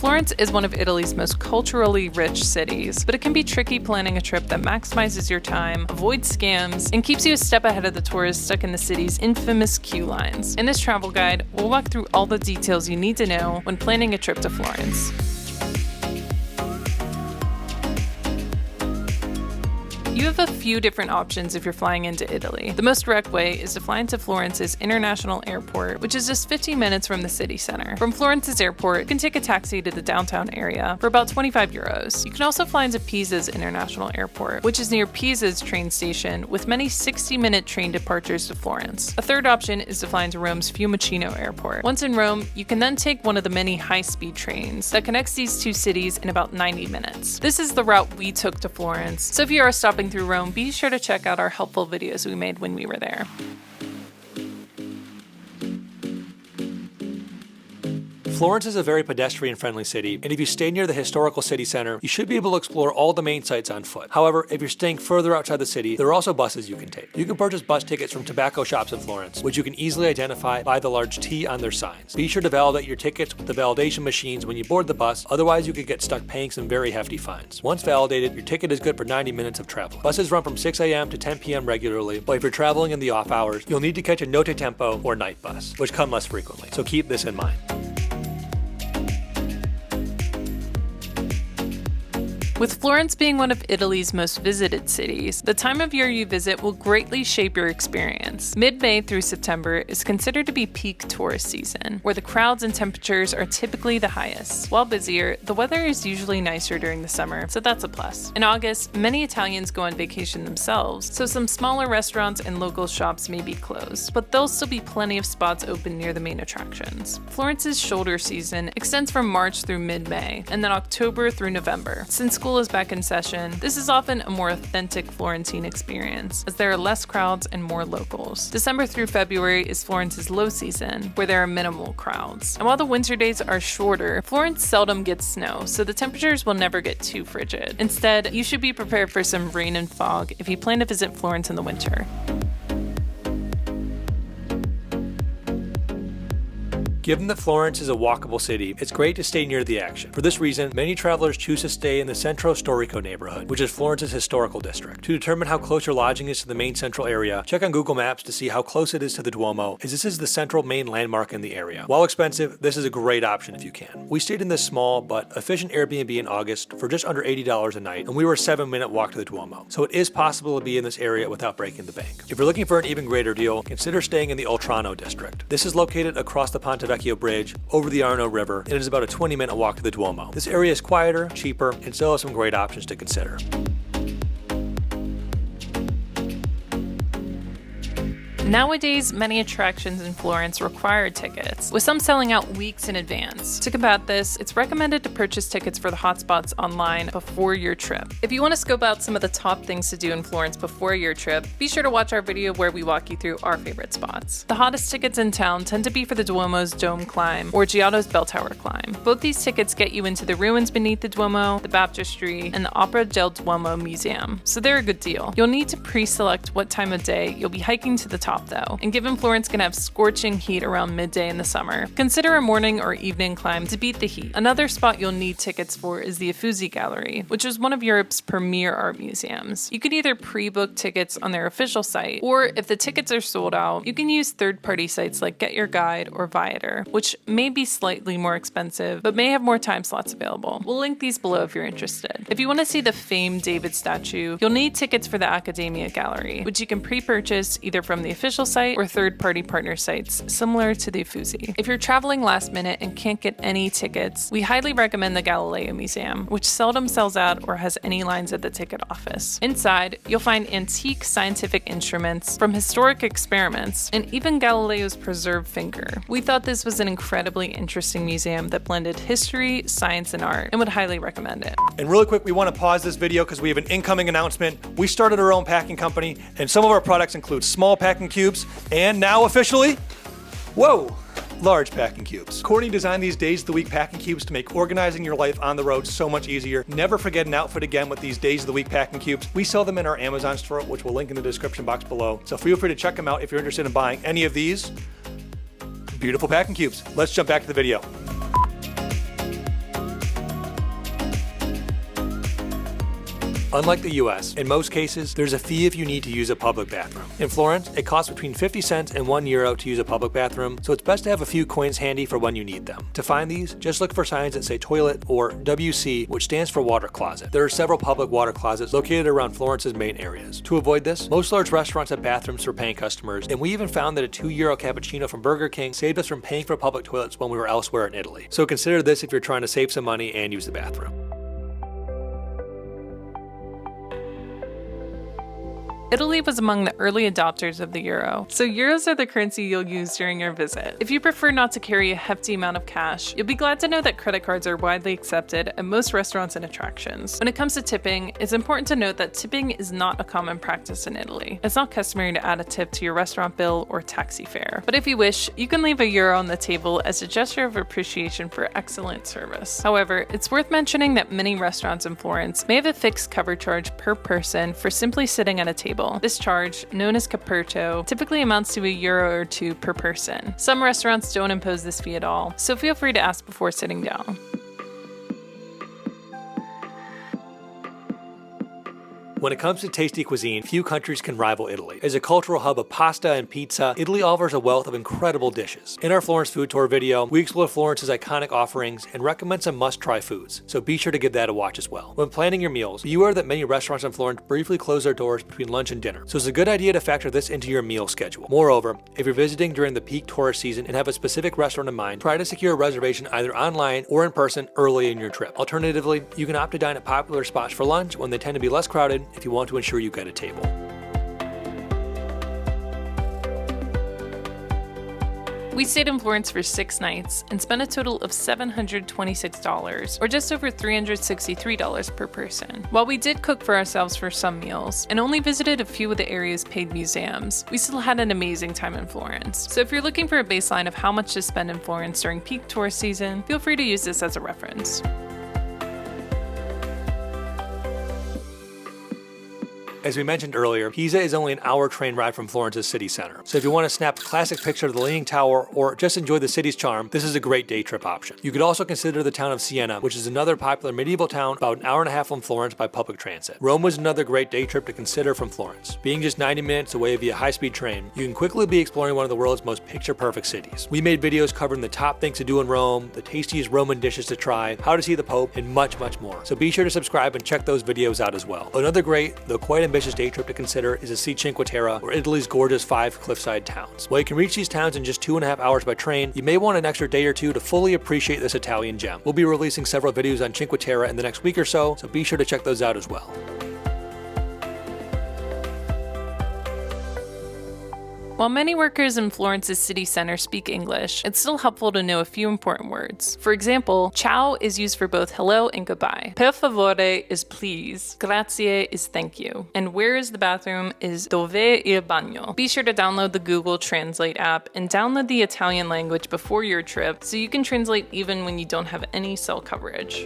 Florence is one of Italy's most culturally rich cities, but it can be tricky planning a trip that maximizes your time, avoids scams, and keeps you a step ahead of the tourists stuck in the city's infamous queue lines. In this travel guide, we'll walk through all the details you need to know when planning a trip to Florence. You have a few different options if you're flying into Italy. The most direct way is to fly into Florence's International Airport, which is just 15 minutes from the city center. From Florence's airport, you can take a taxi to the downtown area for about 25 euros. You can also fly into Pisa's International Airport, which is near Pisa's train station, with many 60-minute train departures to Florence. A third option is to fly into Rome's Fiumicino Airport. Once in Rome, you can then take one of the many high-speed trains that connects these two cities in about 90 minutes. This is the route we took to Florence, so if you are stopping through Rome, be sure to check out our helpful videos we made when we were there. Florence is a very pedestrian-friendly city, and if you stay near the historical city center, you should be able to explore all the main sites on foot. However, if you're staying further outside the city, there are also buses you can take. You can purchase bus tickets from tobacco shops in Florence, which you can easily identify by the large T on their signs. Be sure to validate your tickets with the validation machines when you board the bus, otherwise you could get stuck paying some very hefty fines. Once validated, your ticket is good for 90 minutes of travel. Buses run from 6 a.m. to 10 p.m. regularly, but if you're traveling in the off hours, you'll need to catch a Notte Tempo or night bus, which come less frequently, so keep this in mind. With Florence being one of Italy's most visited cities, the time of year you visit will greatly shape your experience. Mid-May through September is considered to be peak tourist season, where the crowds and temperatures are typically the highest. While busier, the weather is usually nicer during the summer, so that's a plus. In August, many Italians go on vacation themselves, so some smaller restaurants and local shops may be closed, but there'll still be plenty of spots open near the main attractions. Florence's shoulder season extends from March through mid-May, and then October through November. Since school is back in session, this is often a more authentic Florentine experience, as there are less crowds and more locals. December through February is Florence's low season, where there are minimal crowds. And while the winter days are shorter, Florence seldom gets snow, so the temperatures will never get too frigid. Instead, you should be prepared for some rain and fog if you plan to visit Florence in the winter. Given that Florence is a walkable city, it's great to stay near the action. For this reason, many travelers choose to stay in the Centro Storico neighborhood, which is Florence's historical district. To determine how close your lodging is to the main central area, check on Google Maps to see how close it is to the Duomo, as this is the central main landmark in the area. While expensive, this is a great option if you can. We stayed in this small but efficient Airbnb in August for just under $80 a night, and we were a 7-minute walk to the Duomo, so it is possible to be in this area without breaking the bank. If you're looking for an even greater deal, consider staying in the Oltrarno district. This is located across the Ponte Vecchio Bridge over the Arno River, and it is about a 20-minute walk to the Duomo. This area is quieter, cheaper, and still has some great options to consider. Nowadays, many attractions in Florence require tickets, with some selling out weeks in advance. To combat this, it's recommended to purchase tickets for the hotspots online before your trip. If you want to scope out some of the top things to do in Florence before your trip, be sure to watch our video where we walk you through our favorite spots. The hottest tickets in town tend to be for the Duomo's Dome Climb or Giotto's Bell Tower Climb. Both these tickets get you into the ruins beneath the Duomo, the Baptistry, and the Opera del Duomo Museum, so they're a good deal. You'll need to pre-select what time of day you'll be hiking to the top though, and given Florence can have scorching heat around midday in the summer, consider a morning or evening climb to beat the heat. Another spot you'll need tickets for is the Uffizi Gallery, which is one of Europe's premier art museums. You could either pre-book tickets on their official site, or if the tickets are sold out, you can use third-party sites like Get Your Guide or Viator, which may be slightly more expensive, but may have more time slots available. We'll link these below if you're interested. If you want to see the famed David statue, you'll need tickets for the Accademia Gallery, which you can pre-purchase either from the official site or third-party partner sites, similar to the Uffizi. If you're traveling last minute and can't get any tickets, we highly recommend the Galileo Museum, which seldom sells out or has any lines at the ticket office. Inside, you'll find antique scientific instruments from historic experiments, and even Galileo's preserved finger. We thought this was an incredibly interesting museum that blended history, science, and art, and would highly recommend it. And really quick, we want to pause this video because we have an incoming announcement. We started our own packing company, and some of our products include small packing cubes, and now officially, whoa, large packing cubes. Courtney designed these days of the week packing cubes to make organizing your life on the road so much easier. Never forget an outfit again with these days of the week packing cubes. We sell them in our Amazon store, which we'll link in the description box below. So feel free to check them out if you're interested in buying any of these beautiful packing cubes. Let's jump back to the video. Unlike the US, in most cases, there's a fee if you need to use a public bathroom. In Florence, it costs between 50 cents and €1 to use a public bathroom, so it's best to have a few coins handy for when you need them. To find these, just look for signs that say toilet or WC, which stands for water closet. There are several public water closets located around Florence's main areas. To avoid this, most large restaurants have bathrooms for paying customers, and we even found that a €2 cappuccino from Burger King saved us from paying for public toilets when we were elsewhere in Italy. So consider this if you're trying to save some money and use the bathroom. Italy was among the early adopters of the euro, so euros are the currency you'll use during your visit. If you prefer not to carry a hefty amount of cash, you'll be glad to know that credit cards are widely accepted at most restaurants and attractions. When it comes to tipping, it's important to note that tipping is not a common practice in Italy. It's not customary to add a tip to your restaurant bill or taxi fare. But if you wish, you can leave a euro on the table as a gesture of appreciation for excellent service. However, it's worth mentioning that many restaurants in Florence may have a fixed cover charge per person for simply sitting at a table. This charge, known as caperto, typically amounts to €1 or €2 per person. Some restaurants don't impose this fee at all, so feel free to ask before sitting down. When it comes to tasty cuisine, few countries can rival Italy. As a cultural hub of pasta and pizza, Italy offers a wealth of incredible dishes. In our Florence food tour video, we explore Florence's iconic offerings and recommend some must-try foods, so be sure to give that a watch as well. When planning your meals, be aware that many restaurants in Florence briefly close their doors between lunch and dinner, so it's a good idea to factor this into your meal schedule. Moreover, if you're visiting during the peak tourist season and have a specific restaurant in mind, try to secure a reservation either online or in person early in your trip. Alternatively, you can opt to dine at popular spots for lunch when they tend to be less crowded if you want to ensure you get a table. We stayed in Florence for 6 nights and spent a total of $726, or just over $363 per person. While we did cook for ourselves for some meals and only visited a few of the area's paid museums, we still had an amazing time in Florence. So if you're looking for a baseline of how much to spend in Florence during peak tourist season, feel free to use this as a reference. As we mentioned earlier, Pisa is only an hour train ride from Florence's city center. So if you want to snap a classic picture of the Leaning Tower or just enjoy the city's charm, this is a great day trip option. You could also consider the town of Siena, which is another popular medieval town about an hour and a half from Florence by public transit. Rome was another great day trip to consider from Florence. Being just 90 minutes away via high-speed train, you can quickly be exploring one of the world's most picture-perfect cities. We made videos covering the top things to do in Rome, the tastiest Roman dishes to try, how to see the Pope, and much, much more. So be sure to subscribe and check those videos out as well. Another great, though quite ambitious day trip to consider is to see Cinque Terre, or Italy's gorgeous 5 cliffside towns. While you can reach these towns in just 2.5 hours by train, you may want an extra day or two to fully appreciate this Italian gem. We'll be releasing several videos on Cinque Terre in the next week or so be sure to check those out as well. While many workers in Florence's city center speak English, it's still helpful to know a few important words. For example, ciao is used for both hello and goodbye. Per favore is please. Grazie is thank you. And where is the bathroom is dove il bagno. Be sure to download the Google Translate app and download the Italian language before your trip so you can translate even when you don't have any cell coverage.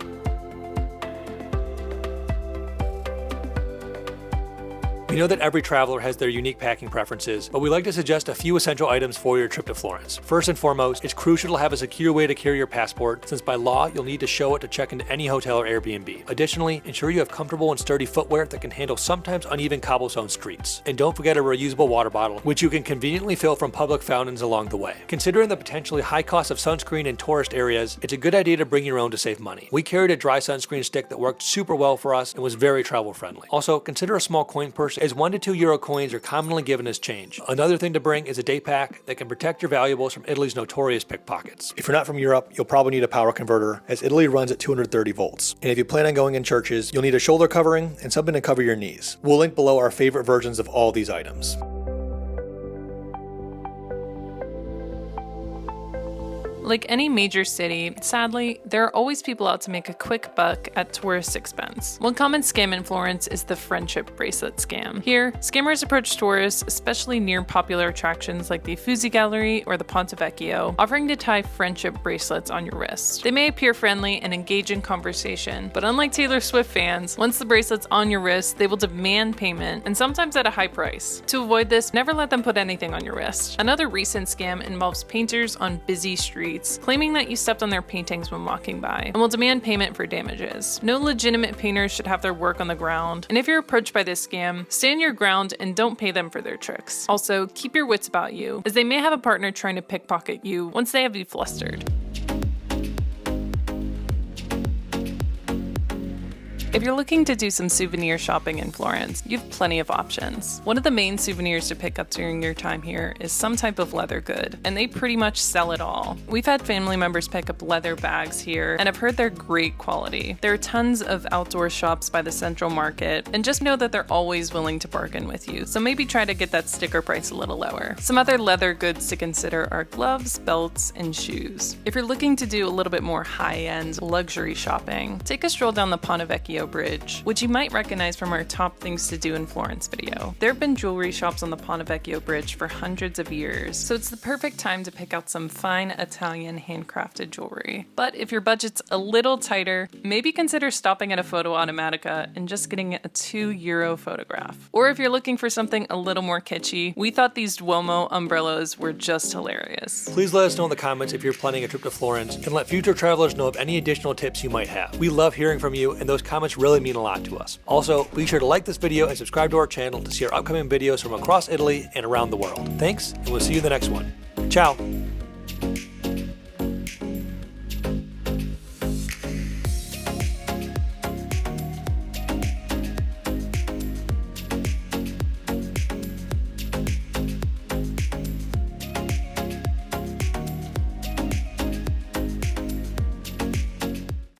We know that every traveler has their unique packing preferences, but we like to suggest a few essential items for your trip to Florence. First and foremost, it's crucial to have a secure way to carry your passport, since by law, you'll need to show it to check into any hotel or Airbnb. Additionally, ensure you have comfortable and sturdy footwear that can handle sometimes uneven cobblestone streets. And don't forget a reusable water bottle, which you can conveniently fill from public fountains along the way. Considering the potentially high cost of sunscreen in tourist areas, it's a good idea to bring your own to save money. We carried a dry sunscreen stick that worked super well for us and was very travel friendly. Also, consider a small coin purse, as €1 to €2 coins are commonly given as change. Another thing to bring is a day pack that can protect your valuables from Italy's notorious pickpockets. If you're not from Europe, you'll probably need a power converter, as Italy runs at 230 volts. And if you plan on going in churches, you'll need a shoulder covering and something to cover your knees. We'll link below our favorite versions of all these items. Like any major city, sadly, there are always people out to make a quick buck at tourist expense. One common scam in Florence is the friendship bracelet scam. Here, scammers approach tourists, especially near popular attractions like the Uffizi Gallery or the Ponte Vecchio, offering to tie friendship bracelets on your wrist. They may appear friendly and engage in conversation, but unlike Taylor Swift fans, once the bracelet's on your wrist, they will demand payment, and sometimes at a high price. To avoid this, never let them put anything on your wrist. Another recent scam involves painters on busy streets streets, claiming that you stepped on their paintings when walking by, and will demand payment for damages. No legitimate painters should have their work on the ground, and if you're approached by this scam, stand your ground and don't pay them for their tricks. Also, keep your wits about you, as they may have a partner trying to pickpocket you once they have you flustered. If you're looking to do some souvenir shopping in Florence, you have plenty of options. One of the main souvenirs to pick up during your time here is some type of leather good, and they pretty much sell it all. We've had family members pick up leather bags here, and I've heard they're great quality. There are tons of outdoor shops by the central market, and just know that they're always willing to bargain with you, so maybe try to get that sticker price a little lower. Some other leather goods to consider are gloves, belts, and shoes. If you're looking to do a little bit more high-end luxury shopping, take a stroll down the Ponte Vecchio Bridge, which you might recognize from our top things to do in Florence video. There have been jewelry shops on the Ponte Vecchio Bridge for hundreds of years, so it's the perfect time to pick out some fine Italian handcrafted jewelry. But if your budget's a little tighter, maybe consider stopping at a Photo Automatica and just getting a €2 photograph. Or if you're looking for something a little more kitschy, we thought these Duomo umbrellas were just hilarious. Please let us know in the comments if you're planning a trip to Florence, and let future travelers know of any additional tips you might have. We love hearing from you, and those comments really mean a lot to us. Also, be sure to like this video and subscribe to our channel to see our upcoming videos from across Italy and around the world. Thanks, and we'll see you in the next one. Ciao!